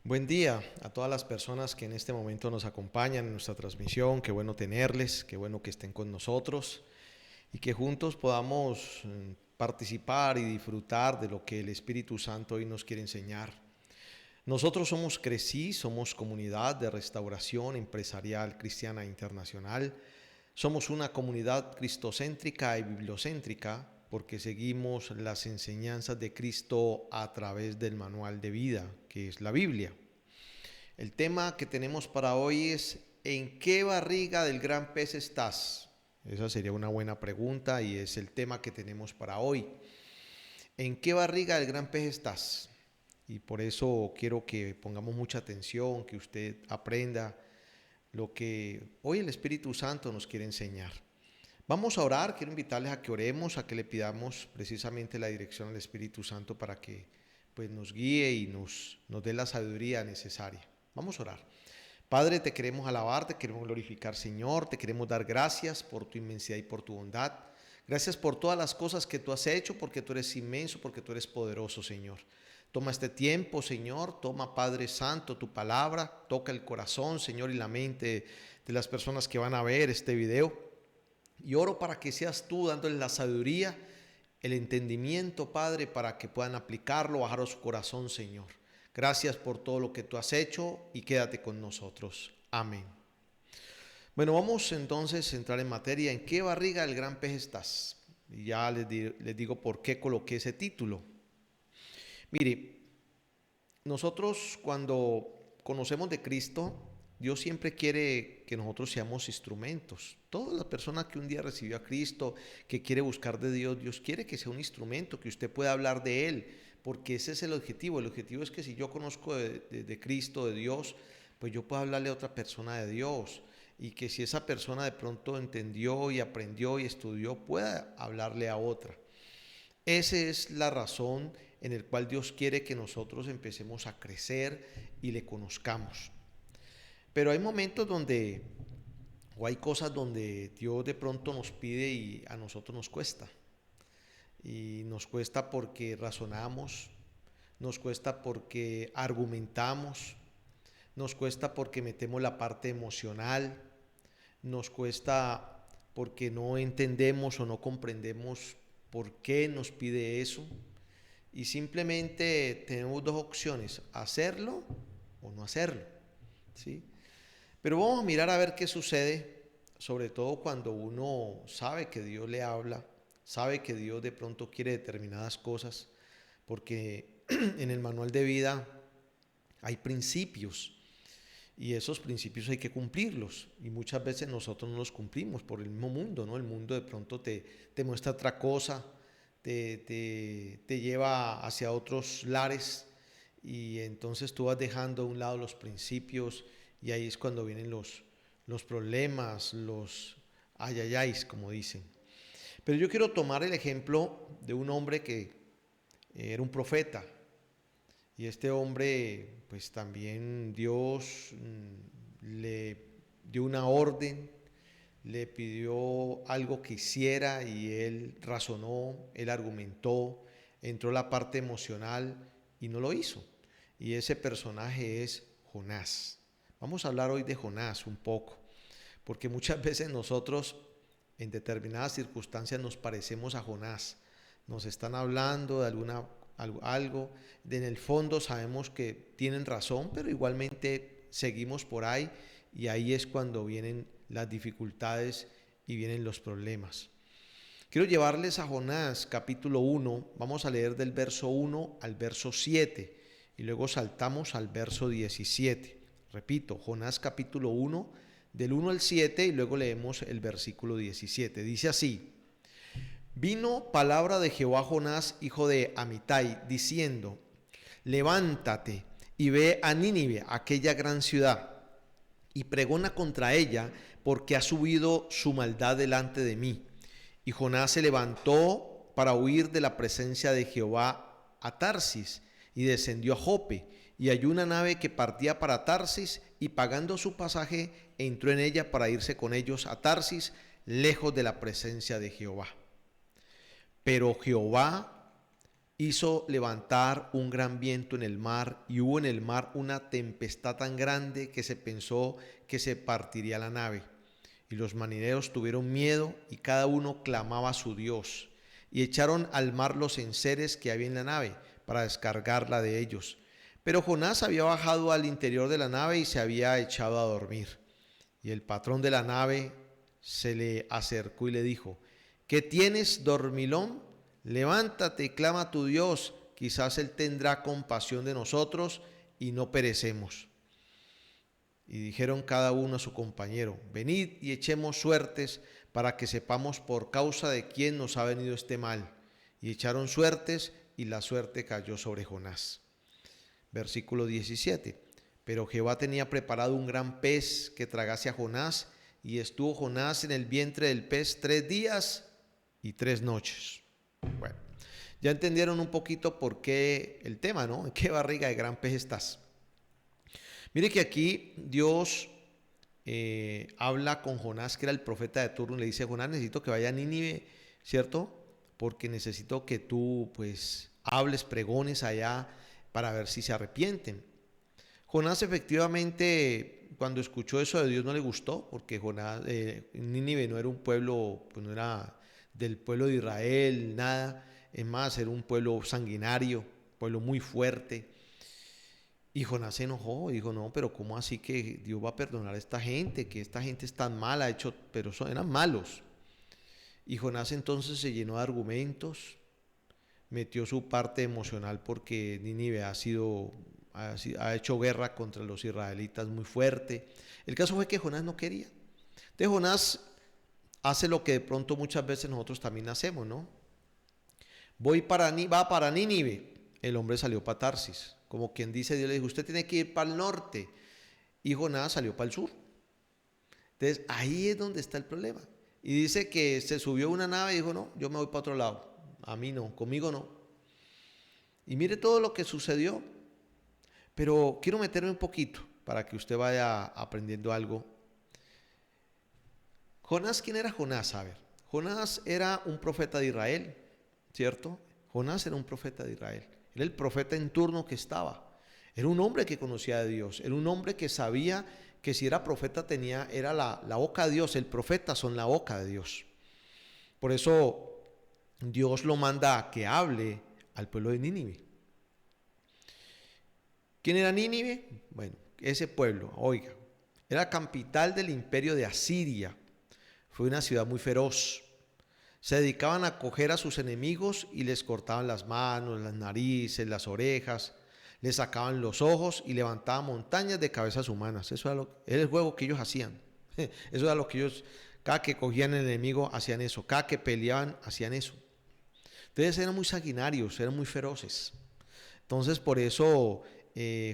Buen día a todas las personas que en este momento nos acompañan en nuestra transmisión. Qué bueno tenerles, qué bueno que estén con nosotros y que juntos podamos participar y disfrutar de lo que el Espíritu Santo hoy nos quiere enseñar. Nosotros somos CRECI, somos Comunidad de Restauración Empresarial Cristiana Internacional. Somos una comunidad cristocéntrica y bibliocéntrica porque seguimos las enseñanzas de Cristo a través del manual de vida, que es la Biblia. El tema que tenemos para hoy es ¿en qué barriga del gran pez estás? Esa sería una buena pregunta y es el tema que tenemos para hoy. ¿En qué barriga del gran pez estás? Y por eso quiero que pongamos mucha atención, que usted aprenda lo que hoy el Espíritu Santo nos quiere enseñar. Vamos a orar, quiero invitarles a que oremos, a que le pidamos precisamente la dirección al Espíritu Santo para que pues, nos guíe y nos dé la sabiduría necesaria. Vamos a orar. Padre, te queremos alabar, te queremos glorificar, Señor, te queremos dar gracias por tu inmensidad y por tu bondad. Gracias por todas las cosas que tú has hecho, porque tú eres inmenso, porque tú eres poderoso, Señor. Toma este tiempo, Señor, toma, Padre Santo, tu palabra, toca el corazón, Señor, y la mente de las personas que van a ver este video. Y oro para que seas tú dándoles la sabiduría, el entendimiento, Padre, para que puedan aplicarlo, bajar a su corazón, Señor. Gracias por todo lo que tú has hecho y quédate con nosotros. Amén. Bueno, vamos entonces a entrar en materia. ¿En qué barriga del gran pez estás? Y ya les digo por qué coloqué ese título. Mire, nosotros cuando conocemos de Cristo, Dios siempre quiere que nosotros seamos instrumentos. Toda la persona que un día recibió a Cristo, que quiere buscar de Dios, Dios quiere que sea un instrumento, que usted pueda hablar de Él, porque ese es el objetivo. El objetivo es que si yo conozco de Cristo, de Dios, pues yo puedo hablarle a otra persona de Dios. Y que si esa persona de pronto entendió y aprendió y estudió, pueda hablarle a otra. Esa es la razón en la cual Dios quiere que nosotros empecemos a crecer y le conozcamos. Pero hay momentos donde, o hay cosas donde Dios de pronto nos pide y a nosotros nos cuesta. Y nos cuesta porque razonamos, nos cuesta porque argumentamos, nos cuesta porque metemos la parte emocional, nos cuesta porque no entendemos o no comprendemos por qué nos pide eso. Y simplemente tenemos dos opciones, hacerlo o no hacerlo, ¿sí? Pero vamos a mirar a ver qué sucede, sobre todo cuando uno sabe que Dios le habla, sabe que Dios de pronto quiere determinadas cosas, porque en el manual de vida hay principios y esos principios hay que cumplirlos y muchas veces nosotros no los cumplimos por el mismo mundo, ¿no? El mundo de pronto te muestra otra cosa, te lleva hacia otros lares y entonces tú vas dejando a un lado los principios y ahí es cuando vienen los problemas, los ayayáis, como dicen. Pero yo quiero tomar el ejemplo de un hombre que era un profeta. Y este hombre, pues también Dios le dio una orden, le pidió algo que hiciera y él razonó, él argumentó, entró la parte emocional y no lo hizo. Y ese personaje es Jonás. Vamos a hablar hoy de Jonás un poco, porque muchas veces nosotros en determinadas circunstancias nos parecemos a Jonás. Nos están hablando de algo, en el fondo sabemos que tienen razón, pero igualmente seguimos por ahí y ahí es cuando vienen las dificultades y vienen los problemas. Quiero llevarles a Jonás capítulo 1, vamos a leer del verso 1 al verso 7 y luego saltamos al verso 17. Repito, Jonás capítulo 1, del 1 al 7 y luego leemos el versículo 17. Dice así: Vino palabra de Jehová a Jonás, hijo de Amitai, diciendo: Levántate y ve a Nínive, aquella gran ciudad, y pregona contra ella, porque ha subido su maldad delante de mí. Y Jonás se levantó para huir de la presencia de Jehová a Tarsis, y descendió a Jope, y halló una nave que partía para Tarsis, y pagando su pasaje, entró en ella para irse con ellos a Tarsis, lejos de la presencia de Jehová. Pero Jehová hizo levantar un gran viento en el mar, y hubo en el mar una tempestad tan grande que se pensó que se partiría la nave. Y los marineros tuvieron miedo, y cada uno clamaba a su Dios, y echaron al mar los enseres que había en la nave para descargarla de ellos. Pero Jonás había bajado al interior de la nave y se había echado a dormir. Y el patrón de la nave se le acercó y le dijo: ¿qué tienes, dormilón? Levántate y clama a tu Dios, quizás Él tendrá compasión de nosotros y no perecemos. Y dijeron cada uno a su compañero: venid y echemos suertes para que sepamos por causa de quién nos ha venido este mal. Y echaron suertes, y la suerte cayó sobre Jonás. Versículo 17. Pero Jehová tenía preparado un gran pez que tragase a Jonás, y estuvo Jonás en el vientre del pez 3 días y 3 noches. Bueno, ya entendieron un poquito por qué el tema, ¿no? ¿En qué barriga de gran pez estás? Mire que aquí Dios habla con Jonás, que era el profeta de turno, y le dice: Jonás, necesito que vaya a Nínive, ¿cierto? Porque necesito que tú, pues, hables, pregones allá para ver si se arrepienten. Jonás efectivamente, cuando escuchó eso de Dios, no le gustó, porque Jonás, Nínive no era un pueblo, pues no era del pueblo de Israel, nada. Es más, era un pueblo sanguinario, pueblo muy fuerte. Y Jonás se enojó y dijo: no, pero ¿cómo así que Dios va a perdonar a esta gente? Que esta gente es tan mala, pero eran malos. Y Jonás entonces se llenó de argumentos, metió su parte emocional, porque Nínive ha hecho guerra contra los israelitas muy fuerte. El caso fue que Jonás no quería. Entonces Jonás hace lo que de pronto muchas veces nosotros también hacemos, ¿no? Va para Nínive. El hombre salió para Tarsis. Como quien dice, Dios le dijo: usted tiene que ir para el norte. Y Jonás salió para el sur. Entonces ahí es donde está el problema. Y dice que se subió a una nave y dijo: no, yo me voy para otro lado. A mí no, conmigo no. Y mire todo lo que sucedió. Pero quiero meterme un poquito para que usted vaya aprendiendo algo. Jonás, ¿quién era Jonás? A ver, Jonás era un profeta de Israel, ¿cierto? Jonás era un profeta de Israel. Era el profeta en turno que estaba. Era un hombre que conocía a Dios. Era un hombre que sabía que si era profeta era la boca de Dios. El profeta son la boca de Dios. Por eso Dios lo manda a que hable al pueblo de Nínive. ¿Quién era Nínive? Bueno, ese pueblo, oiga, era capital del imperio de Asiria. Fue una ciudad muy feroz. Se dedicaban a coger a sus enemigos y les cortaban las manos, las narices, las orejas, les sacaban los ojos y levantaban montañas de cabezas humanas. Eso era el juego que ellos hacían. Eso era lo que ellos, cada que cogían el enemigo, hacían eso. Cada que peleaban, hacían eso. Entonces eran muy sanguinarios, eran muy feroces. Entonces por eso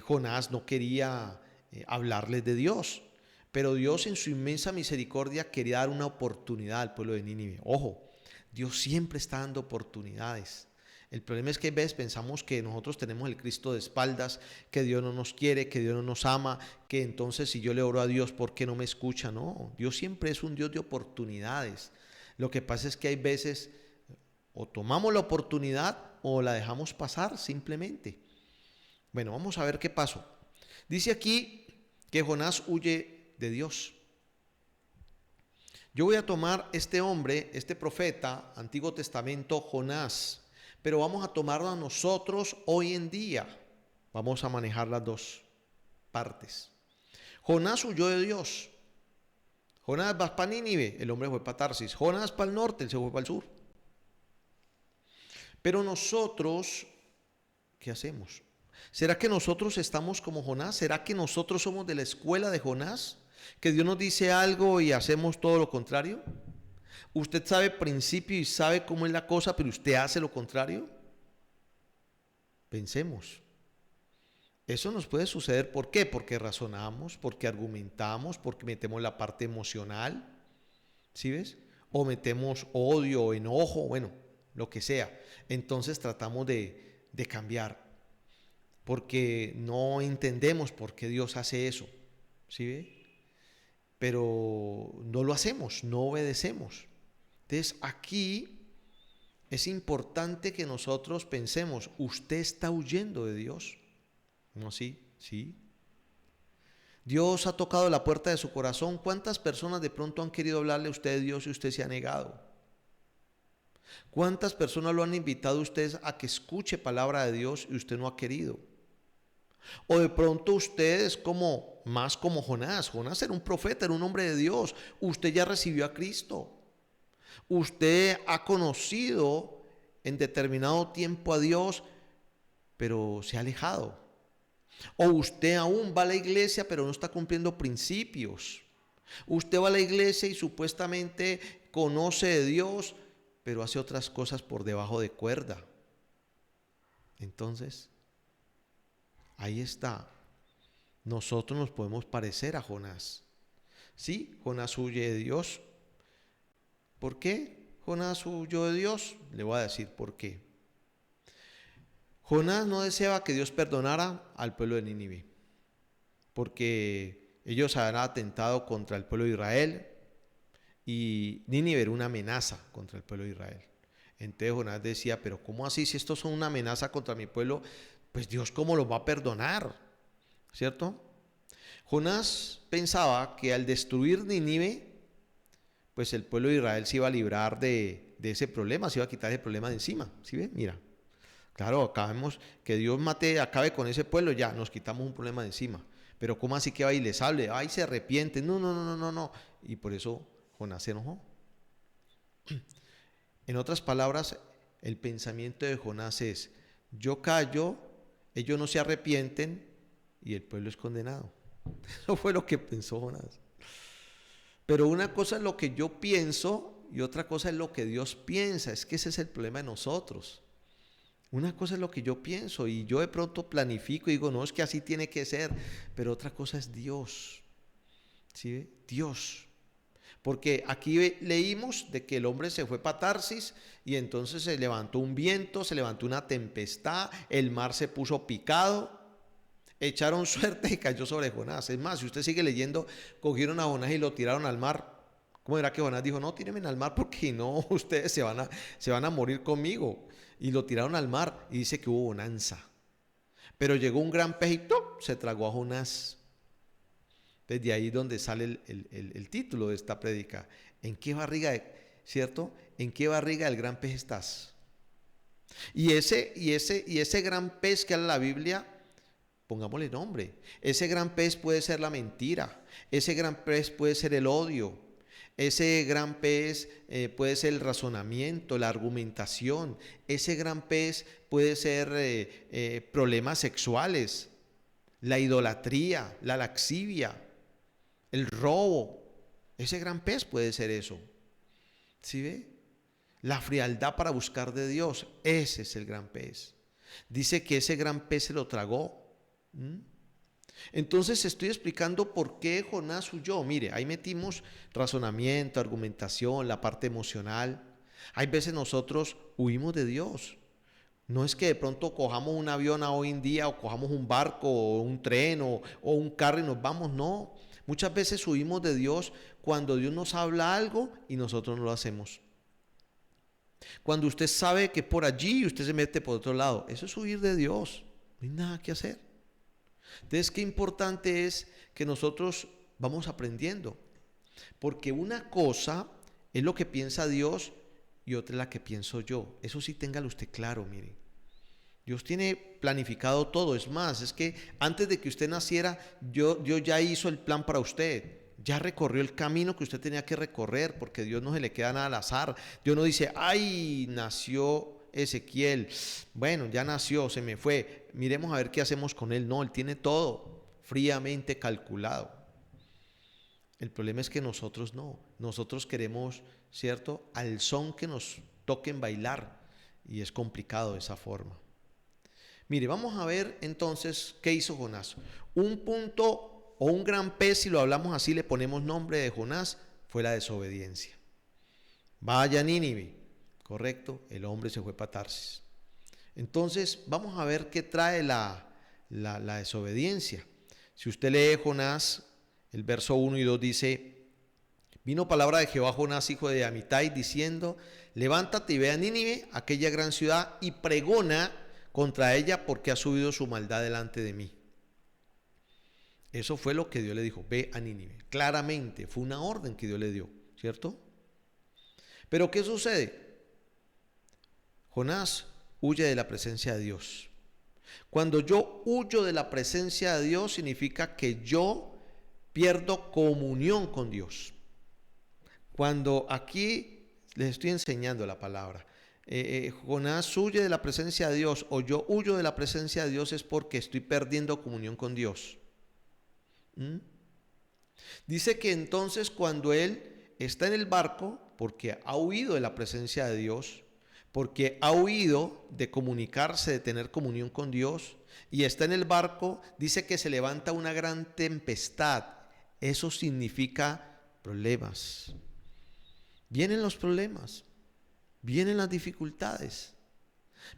Jonás no quería hablarles de Dios. Pero Dios, en su inmensa misericordia, quería dar una oportunidad al pueblo de Nínive. Ojo, Dios siempre está dando oportunidades. El problema es que a veces pensamos que nosotros tenemos el Cristo de espaldas, que Dios no nos quiere, que Dios no nos ama, que entonces si yo le oro a Dios, ¿por qué no me escucha? No, Dios siempre es un Dios de oportunidades. Lo que pasa es que hay veces o tomamos la oportunidad o la dejamos pasar simplemente. Bueno, vamos a ver qué pasó. Dice aquí que Jonás huye de Dios. Yo voy a tomar este hombre, este profeta, Antiguo Testamento, Jonás, pero vamos a tomarlo a nosotros hoy en día. Vamos a manejar las dos partes. Jonás huyó de Dios. Jonás va para Nínive, el hombre fue para Tarsis. Jonás para el norte, él se fue para el sur. Pero nosotros, ¿qué hacemos? ¿Será que nosotros estamos como Jonás? ¿Será que nosotros somos de la escuela de Jonás? ¿Que Dios nos dice algo y hacemos todo lo contrario? ¿Usted sabe principio y sabe cómo es la cosa, pero usted hace lo contrario? Pensemos. Eso nos puede suceder. ¿Por qué? Porque razonamos, porque argumentamos, porque metemos la parte emocional. ¿Sí ves? O metemos odio o enojo, bueno, lo que sea. Entonces tratamos de cambiar, porque no entendemos por qué Dios hace eso. ¿Sí ve? Pero no lo hacemos, no obedecemos. Entonces aquí es importante que nosotros pensemos, ¿usted está huyendo de Dios? ¿No así? Sí. Dios ha tocado la puerta de su corazón. ¿Cuántas personas de pronto han querido hablarle a usted de Dios y usted se ha negado? ¿Cuántas personas lo han invitado a usted a que escuche palabra de Dios y usted no ha querido? O de pronto usted es más como Jonás. Jonás era un profeta, era un hombre de Dios. Usted ya recibió a Cristo. Usted ha conocido en determinado tiempo a Dios, pero se ha alejado. O usted aún va a la iglesia, pero no está cumpliendo principios. Usted va a la iglesia y supuestamente conoce de Dios, pero hace otras cosas por debajo de cuerda. Entonces, ahí está. Nosotros nos podemos parecer a Jonás. Sí, Jonás huye de Dios. ¿Por qué Jonás huyó de Dios? Le voy a decir por qué. Jonás no deseaba que Dios perdonara al pueblo de Nínive, porque ellos habían atentado contra el pueblo de Israel y Nínive era una amenaza contra el pueblo de Israel. Entonces Jonás decía, pero ¿cómo así? Si estos son una amenaza contra mi pueblo, pues Dios ¿cómo los va a perdonar? ¿Cierto? Jonás pensaba que al destruir Nínive, pues el pueblo de Israel se iba a librar de ese problema, se iba a quitar ese problema de encima. ¿Sí ven? Mira, claro, acabemos, que Dios acabe con ese pueblo, ya nos quitamos un problema de encima. Pero ¿cómo así que va y les hable? Ay, se arrepiente. No, no, no, no, no, no. Y por eso Jonás se enojó. En otras palabras, el pensamiento de Jonás es, yo callo, ellos no se arrepienten y el pueblo es condenado. Eso fue lo que pensó Jonás. Pero una cosa es lo que yo pienso y otra cosa es lo que Dios piensa. Es que ese es el problema de nosotros. Una cosa es lo que yo pienso y yo de pronto planifico y digo, no, es que así tiene que ser. Pero otra cosa es Dios. ¿Sí? Dios. Porque aquí leímos de que el hombre se fue para Tarsis y entonces se levantó un viento, se levantó una tempestad, el mar se puso picado, echaron suerte y cayó sobre Jonás. Es más, si usted sigue leyendo, cogieron a Jonás y lo tiraron al mar. ¿Cómo era que Jonás dijo, no, tírenme al mar porque no, ustedes se van a morir conmigo? Y lo tiraron al mar y dice que hubo bonanza. Pero llegó un gran pez y ¡tup! Se tragó a Jonás. Desde ahí donde sale el título de esta prédica. ¿En qué barriga, cierto? ¿En qué barriga del gran pez estás? Y ese gran pez que habla la Biblia, pongámosle nombre. Ese gran pez puede ser la mentira. Ese gran pez puede ser el odio. Ese gran pez puede ser el razonamiento, la argumentación. Ese gran pez puede ser problemas sexuales, la idolatría, la laxivia, el robo. Ese gran pez puede ser eso. ¿Sí ve? La frialdad para buscar de Dios. Ese es el gran pez. Dice que ese gran pez se lo tragó. Entonces estoy explicando por qué Jonás huyó. Mire, ahí metimos razonamiento, argumentación, la parte emocional. Hay veces nosotros huimos de Dios. No es que de pronto cojamos un avión hoy en día o cojamos un barco o un tren o un carro y nos vamos, no. Muchas veces huimos de Dios cuando Dios nos habla algo y nosotros no lo hacemos. Cuando usted sabe que por allí usted se mete por otro lado, eso es huir de Dios. No hay nada que hacer. Entonces, qué importante es que nosotros vamos aprendiendo. Porque una cosa es lo que piensa Dios y otra es la que pienso yo. Eso sí, téngalo usted claro, mire. Dios tiene planificado todo. Es más, es que antes de que usted naciera, Dios ya hizo el plan para usted. Ya recorrió el camino que usted tenía que recorrer, porque Dios no se le queda nada al azar. Dios no dice, ay, nació Ezequiel, bueno, ya nació, se me fue, miremos a ver qué hacemos con él. No, él tiene todo fríamente calculado. El problema es que nosotros no, nosotros queremos, ¿cierto?, al son que nos toquen bailar, y es complicado de esa forma. Mire, vamos a ver entonces qué hizo Jonás. Un punto o un gran pez, si lo hablamos así, le ponemos nombre de Jonás, fue la desobediencia. Vaya Nínive, correcto, el hombre se fue para Tarsis. Entonces vamos a ver qué trae la desobediencia. Si usted lee Jonás, el verso 1 y 2 dice, Vino palabra de Jehová a Jonás, hijo de Amitai, diciendo: levántate y ve a Nínive, aquella gran ciudad, y pregona contra ella, porque ha subido su maldad delante de mí. Eso fue lo que Dios le dijo: ve a Nínive. Claramente, fue una orden que Dios le dio, ¿cierto? Pero ¿qué sucede? Jonás huye de la presencia de Dios. Cuando yo huyo de la presencia de Dios, significa que yo pierdo comunión con Dios. Cuando aquí les estoy enseñando la palabra, Jonás huye de la presencia de Dios, o yo huyo de la presencia de Dios, es porque estoy perdiendo comunión con Dios. Dice que entonces cuando él está en el barco, porque ha huido de la presencia de Dios, porque ha huido de comunicarse, de tener comunión con Dios, y está en el barco, dice que se levanta una gran tempestad. Eso significa problemas. Vienen los problemas, vienen las dificultades.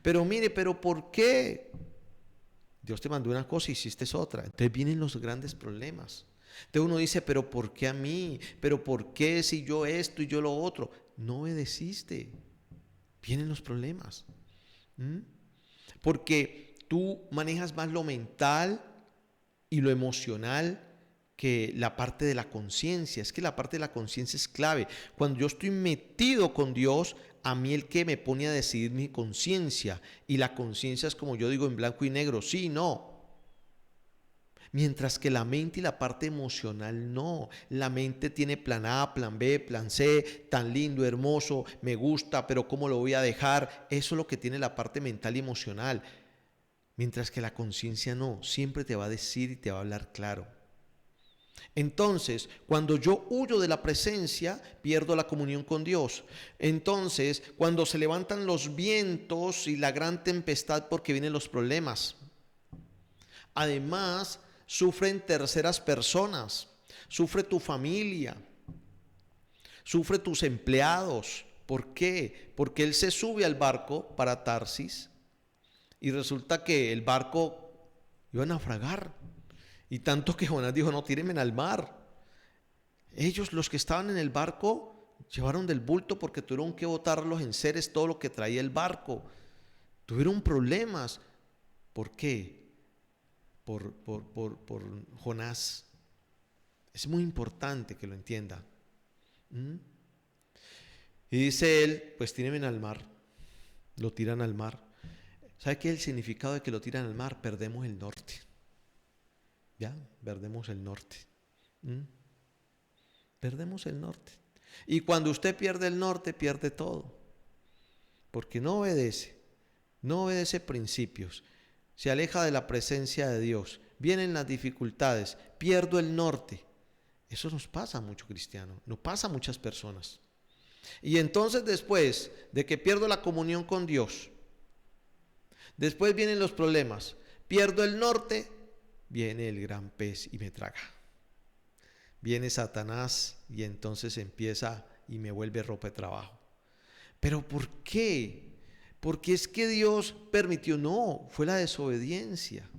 Pero mire, ¿pero por qué? Dios te mandó una cosa y hiciste otra. Entonces vienen los grandes problemas. Entonces uno dice: pero ¿por qué a mí? ¿Pero por qué si yo esto y yo lo otro? No obedeciste. Vienen los problemas. Porque tú manejas más lo mental y lo emocional que la parte de la conciencia. Es que la parte de la conciencia es clave. Cuando yo estoy metido con Dios, a mí el que me pone a decidir mi conciencia. Y la conciencia es, como yo digo, en blanco y negro, sí, no. Mientras que la mente y la parte emocional no. La mente tiene plan A, plan B, plan C, tan lindo, hermoso, me gusta, pero ¿cómo lo voy a dejar? Eso es lo que tiene la parte mental y emocional. Mientras que la conciencia no, siempre te va a decir y te va a hablar claro. Entonces, cuando yo huyo de la presencia, pierdo la comunión con Dios. Entonces, cuando se levantan los vientos y la gran tempestad, porque vienen los problemas. Además, sufren terceras personas, sufre tu familia, sufre tus empleados. ¿Por qué? Porque él se sube al barco para Tarsis y resulta que el barco iba a naufragar. Y tanto que Jonás dijo: no, tírenme al mar. Ellos, los que estaban en el barco, llevaron del bulto porque tuvieron que botar los enseres, todo lo que traía el barco. Tuvieron problemas. ¿Por qué? Por Jonás. Es muy importante que lo entienda. Y dice él: pues tírenme al mar. Lo tiran al mar. ¿Sabe qué es el significado de que lo tiran al mar? Perdemos el norte. Ya, perdemos el norte. Perdemos el norte. Y cuando usted pierde el norte, pierde todo. Porque no obedece principios. Se aleja de la presencia de Dios. Vienen las dificultades. Pierdo el norte. Eso nos pasa a muchos cristianos. Nos pasa a muchas personas. Y entonces, después de que pierdo la comunión con Dios, después vienen los problemas. Pierdo el norte. Viene el gran pez y me traga. Viene Satanás y entonces empieza y me vuelve ropa de trabajo. ¿Pero por qué? Porque es que Dios permitió. No, fue la desobediencia.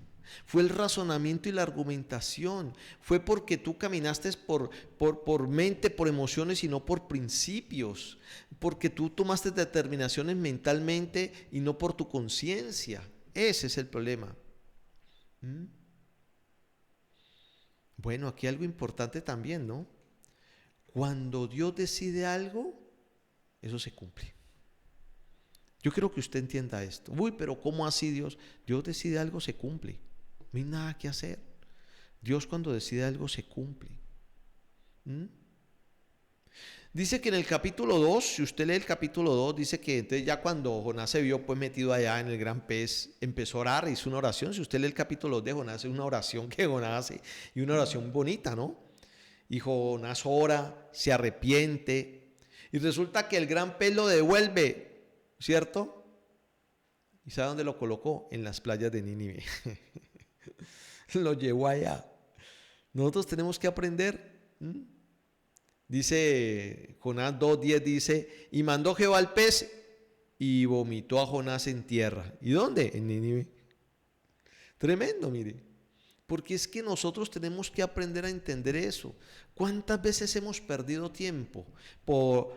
Fue el razonamiento y la argumentación. Fue porque tú caminaste por mente, por emociones y no por principios. Porque tú tomaste determinaciones mentalmente y no por tu conciencia. Ese es el problema. Bueno, aquí algo importante también, ¿no? Cuando Dios decide algo, eso se cumple. Yo quiero que usted entienda esto. Uy, pero ¿cómo así Dios? Dios decide algo, se cumple. No hay nada que hacer. Dios cuando decide algo, se cumple. Dice que en el capítulo 2, si usted lee el capítulo 2, dice que entonces ya cuando Jonás se vio pues metido allá en el gran pez, empezó a orar, hizo una oración. Si usted lee el capítulo 2 de Jonás, es una oración que Jonás hace, y una oración bonita, ¿no? Y Jonás ora, se arrepiente, y resulta que el gran pez lo devuelve, ¿cierto? ¿Y sabe dónde lo colocó? En las playas de Nínive. Lo llevó allá. Nosotros tenemos que aprender. Dice Jonás 2:10, dice: y mandó Jehová al pez y vomitó a Jonás en tierra. ¿Y dónde? En Nínive. Tremendo, mire. Porque es que nosotros tenemos que aprender a entender eso. ¿Cuántas veces hemos perdido tiempo por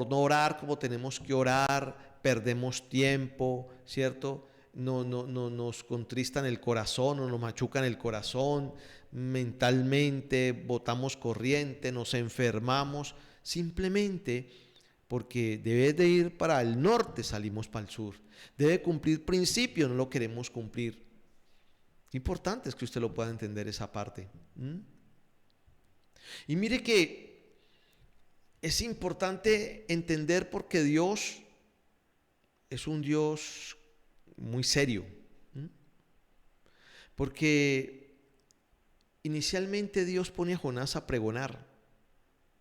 no orar como tenemos que orar? Perdemos tiempo, ¿cierto? No nos contristan el corazón, o nos machucan el corazón mentalmente, botamos corriente, nos enfermamos, simplemente porque debe de ir para el norte, salimos para el sur. Debe cumplir principios, no lo queremos cumplir. Importante es que usted lo pueda entender esa parte. Y mire que es importante entender porque Dios es un Dios muy serio. Porque inicialmente Dios pone a Jonás a pregonar.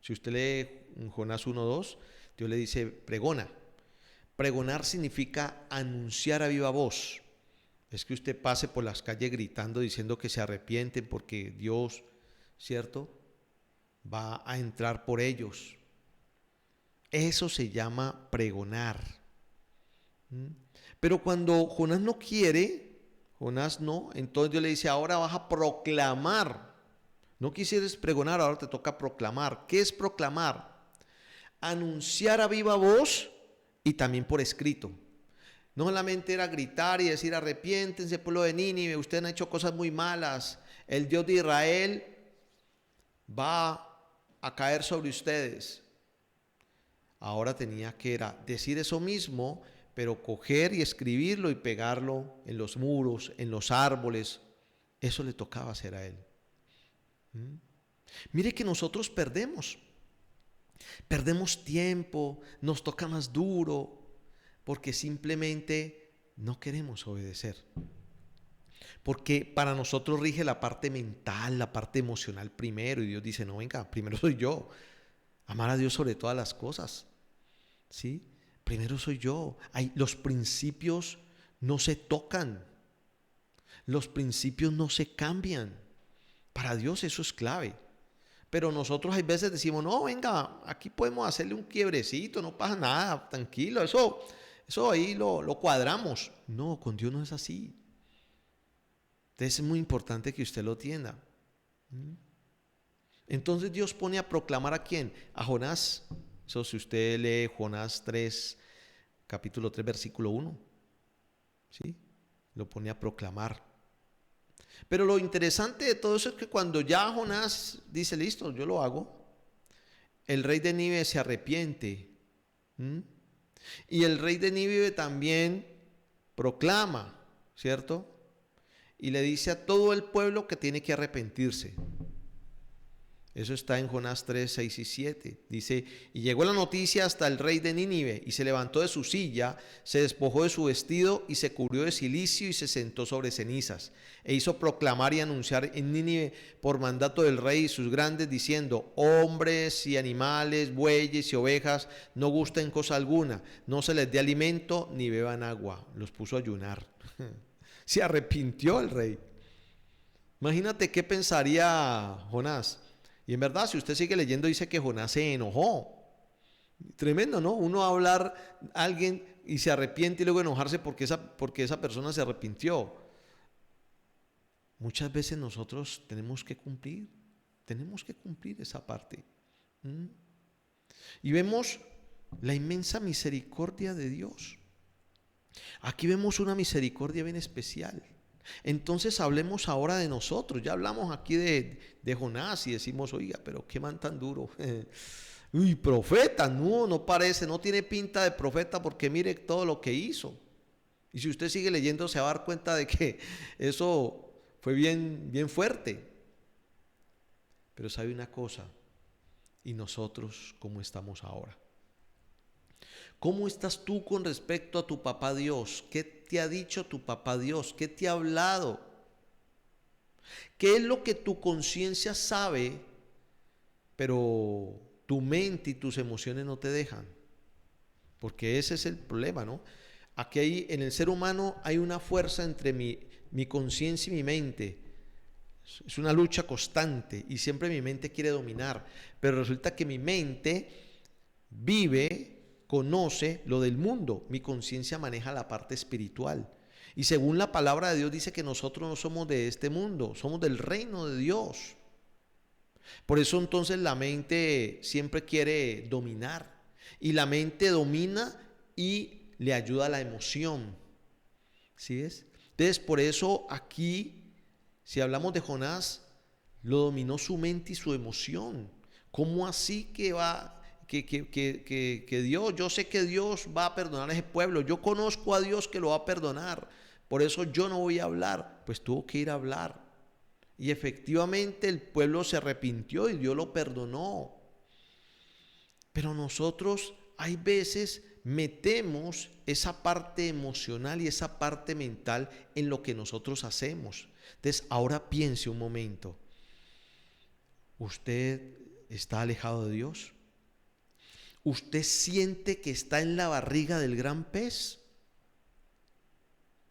Si usted lee en Jonás 1:2, Dios le dice pregona. Pregonar significa anunciar a viva voz. Es que usted pase por las calles gritando, diciendo que se arrepienten porque Dios, ¿cierto?, va a entrar por ellos. Eso se llama pregonar. Pero cuando Jonás no quiere, Jonás no, entonces Dios le dice, ahora vas a proclamar. No quisieras pregonar, ahora te toca proclamar. ¿Qué es proclamar? Anunciar a viva voz y también por escrito. No solamente era gritar y decir arrepiéntense, pueblo de Nínive, ustedes han hecho cosas muy malas, el Dios de Israel va a caer sobre ustedes. Ahora tenía que decir eso mismo, pero coger y escribirlo y pegarlo en los muros, en los árboles. Eso le tocaba hacer a él. Mire que nosotros perdemos tiempo, nos toca más duro, porque simplemente no queremos obedecer. Porque para nosotros rige la parte mental, la parte emocional primero, y Dios dice, no, venga, primero soy yo. Amar a Dios sobre todas las cosas, ¿sí? Primero soy yo. Los principios no se tocan, los principios no se cambian. Para Dios eso es clave. Pero nosotros hay veces decimos, no, venga, aquí podemos hacerle un quiebrecito, no pasa nada, tranquilo, eso ahí lo cuadramos. No, con Dios no es así. Entonces es muy importante que usted lo entienda. Entonces Dios pone a proclamar ¿a quién? A Jonás. Eso si usted lee Jonás 3, capítulo 3, versículo 1. ¿Sí? Lo pone a proclamar. Pero lo interesante de todo eso es que cuando ya Jonás dice, listo, yo lo hago, el rey de Nínive se arrepiente. Y el rey de Nínive también proclama, ¿cierto? Y le dice a todo el pueblo que tiene que arrepentirse. Eso está en Jonás 3, 6 y 7. Dice, y llegó la noticia hasta el rey de Nínive, y se levantó de su silla, se despojó de su vestido, y se cubrió de cilicio, y se sentó sobre cenizas. E hizo proclamar y anunciar en Nínive por mandato del rey y sus grandes, diciendo, hombres y animales, bueyes y ovejas, no gusten cosa alguna, no se les dé alimento, ni beban agua. Los puso a ayunar. Se arrepintió el rey. Imagínate qué pensaría Jonás. Y en verdad, si usted sigue leyendo, dice que Jonás se enojó. Tremendo, ¿no? Uno hablar a alguien y se arrepiente y luego enojarse porque esa persona se arrepintió. Muchas veces nosotros tenemos que cumplir esa parte. Y vemos la inmensa misericordia de Dios. Aquí vemos una misericordia bien especial. Entonces hablemos ahora de nosotros. Ya hablamos aquí de Jonás y decimos, oiga, pero qué man tan duro. Uy, profeta, no parece, no tiene pinta de profeta porque mire todo lo que hizo. Y si usted sigue leyendo se va a dar cuenta de que eso fue bien fuerte. Pero sabe una cosa, ¿y nosotros cómo estamos ahora? ¿Cómo estás tú con respecto a tu papá Dios? ¿Qué te ha dicho tu papá Dios? ¿Qué te ha hablado? ¿Qué es lo que tu conciencia sabe, pero tu mente y tus emociones no te dejan? Porque ese es el problema, ¿no? Aquí en el ser humano hay una fuerza entre mi conciencia y mi mente. Es una lucha constante y siempre mi mente quiere dominar. Pero resulta que mi mente conoce lo del mundo, mi conciencia maneja la parte espiritual. Y según la palabra de Dios dice que nosotros no somos de este mundo, somos del reino de Dios. Por eso entonces la mente siempre quiere dominar. Y la mente domina y le ayuda a la emoción. ¿Sí es? Entonces por eso aquí, si hablamos de Jonás, lo dominó su mente y su emoción. ¿Cómo así que va? Que Dios, yo sé que Dios va a perdonar a ese pueblo, yo conozco a Dios que lo va a perdonar, por eso yo no voy a hablar. Pues tuvo que ir a hablar, y efectivamente el pueblo se arrepintió y Dios lo perdonó. Pero nosotros hay veces metemos esa parte emocional y esa parte mental en lo que nosotros hacemos. Entonces ahora piense un momento, ¿usted está alejado de Dios? ¿Usted siente que está en la barriga del gran pez?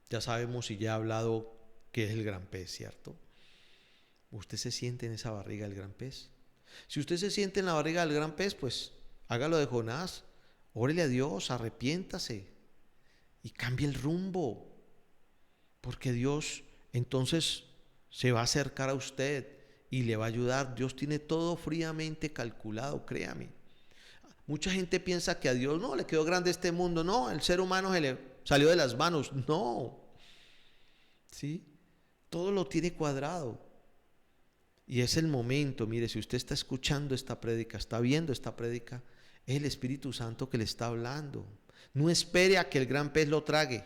Ya sabemos y ya he hablado qué es el gran pez, ¿cierto? ¿Usted se siente en esa barriga del gran pez? Si usted se siente en la barriga del gran pez, pues hágalo de Jonás. Órele a Dios, arrepiéntase y cambie el rumbo. Porque Dios entonces se va a acercar a usted y le va a ayudar. Dios tiene todo fríamente calculado, créame. Mucha gente piensa que a Dios no le quedó grande este mundo, no, el ser humano se le salió de las manos, no, ¿sí? Todo lo tiene cuadrado. Y es el momento, mire, si usted está escuchando esta prédica, está viendo esta prédica, es el Espíritu Santo que le está hablando. No espere a que el gran pez lo trague,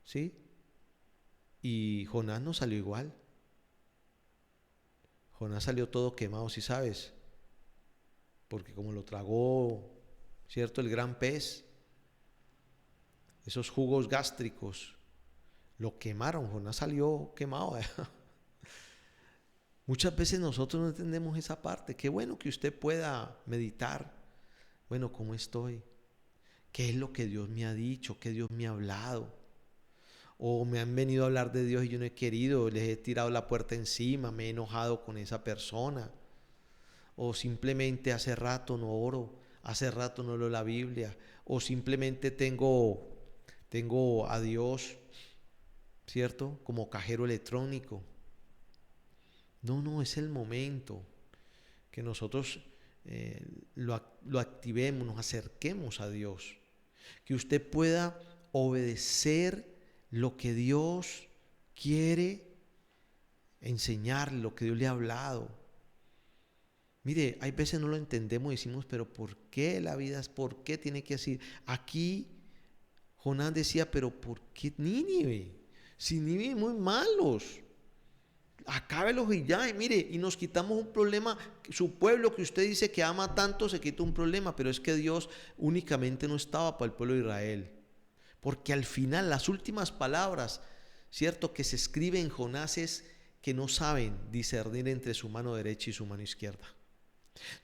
¿sí? Y Jonás no salió igual. Jonás salió todo quemado, ¿sí sabes? Porque como lo tragó, ¿cierto? El gran pez, esos jugos gástricos lo quemaron. Jonás salió quemado. Muchas veces nosotros no entendemos esa parte. Qué bueno que usted pueda meditar. Bueno, ¿cómo estoy? ¿Qué es lo que Dios me ha dicho? ¿Qué Dios me ha hablado? O me han venido a hablar de Dios y yo no he querido, les he tirado la puerta encima, me he enojado con esa persona. O simplemente hace rato no oro, hace rato no leo la Biblia. O simplemente tengo a Dios, ¿cierto? Como cajero electrónico. No, es el momento que nosotros lo activemos, nos acerquemos a Dios. Que usted pueda obedecer lo que Dios quiere enseñarle, lo que Dios le ha hablado. Mire, hay veces no lo entendemos y decimos, pero ¿por qué la vida es? ¿Por qué tiene que decir? Aquí Jonás decía, pero ¿por qué Nínive? Si Nínive muy malos. Acábelos y ya, y mire, y nos quitamos un problema. Su pueblo que usted dice que ama tanto se quita un problema, pero es que Dios únicamente no estaba para el pueblo de Israel, porque al final las últimas palabras, cierto, que se escriben en Jonás es que no saben discernir entre su mano derecha y su mano izquierda.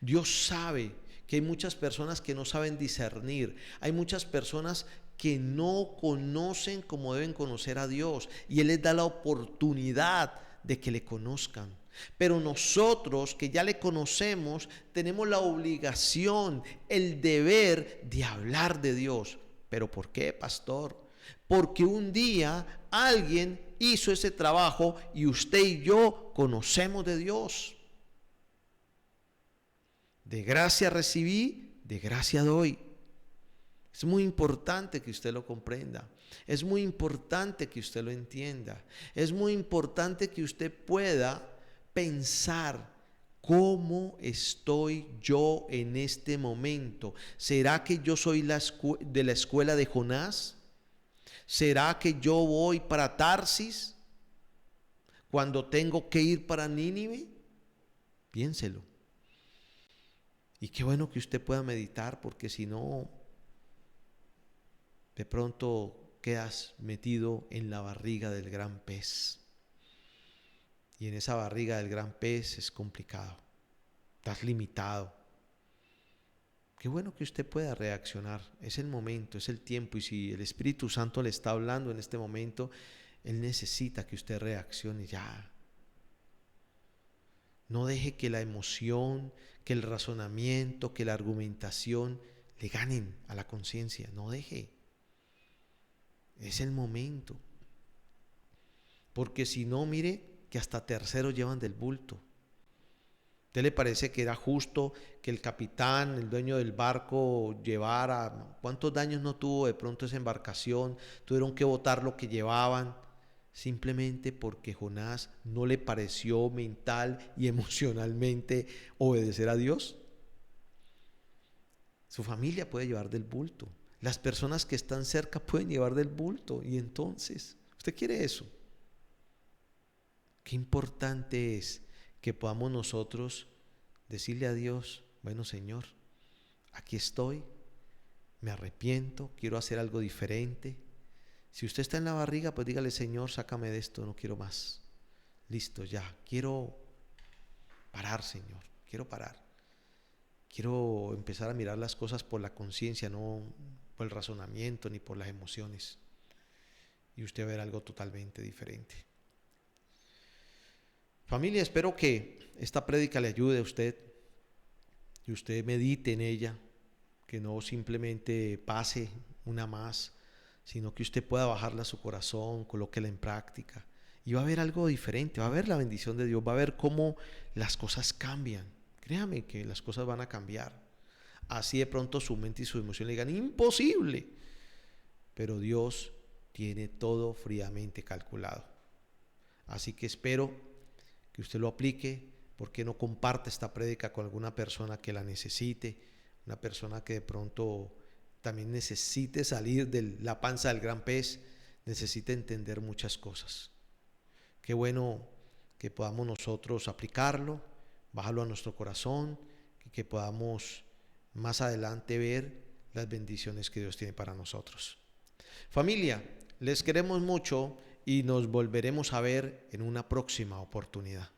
Dios sabe que hay muchas personas que no saben discernir, hay muchas personas que no conocen como deben conocer a Dios, y Él les da la oportunidad de que le conozcan. Pero nosotros que ya le conocemos tenemos la obligación, el deber de hablar de Dios. ¿Pero por qué, pastor? Porque un día alguien hizo ese trabajo y usted y yo conocemos de Dios. De gracia recibí, de gracia doy. Es muy importante que usted lo comprenda. Es muy importante que usted lo entienda. Es muy importante que usted pueda pensar cómo estoy yo en este momento. ¿Será que yo soy de la escuela de Jonás? ¿Será que yo voy para Tarsis cuando tengo que ir para Nínive? Piénselo. Y qué bueno que usted pueda meditar, porque si no, de pronto quedas metido en la barriga del gran pez. Y en esa barriga del gran pez es complicado. Estás limitado. Qué bueno que usted pueda reaccionar. Es el momento, es el tiempo. Y si el Espíritu Santo le está hablando en este momento, Él necesita que usted reaccione ya. No deje que la emoción, que el razonamiento, que la argumentación le ganen a la conciencia. No deje. Es el momento. porque si no, mire que hasta terceros llevan del bulto. ¿Usted le parece que era justo que el capitán, el dueño del barco, llevara? ¿Cuántos daños no tuvo de pronto esa embarcación? Tuvieron que botar lo que llevaban simplemente porque Jonás no le pareció mental y emocionalmente obedecer a Dios. Su familia puede llevar del bulto. Las personas que están cerca pueden llevar del bulto. Y entonces, ¿usted quiere eso? Qué importante es que podamos nosotros decirle a Dios: bueno, Señor, aquí estoy, me arrepiento, quiero hacer algo diferente. Si usted está en la barriga, pues dígale: Señor, sácame de esto, no quiero más. Listo, ya, quiero parar, Señor, quiero parar. Quiero empezar a mirar las cosas por la conciencia, no por el razonamiento ni por las emociones. Y usted va a ver algo totalmente diferente. Familia, espero que esta prédica le ayude a usted y usted medite en ella, que no simplemente pase una más, sino que usted pueda bajarla a su corazón, colóquela en práctica y va a ver algo diferente, va a ver la bendición de Dios, va a ver cómo las cosas cambian. Créame que las cosas van a cambiar. Así de pronto su mente y su emoción le digan: imposible. Pero Dios tiene todo fríamente calculado. Así que espero que usted lo aplique. ¿Por qué no comparte esta prédica con alguna persona que la necesite? Una persona que de pronto también necesite salir de la panza del gran pez, necesite entender muchas cosas. Qué bueno que podamos nosotros aplicarlo, bajarlo a nuestro corazón y que podamos más adelante ver las bendiciones que Dios tiene para nosotros. Familia, les queremos mucho y nos volveremos a ver en una próxima oportunidad.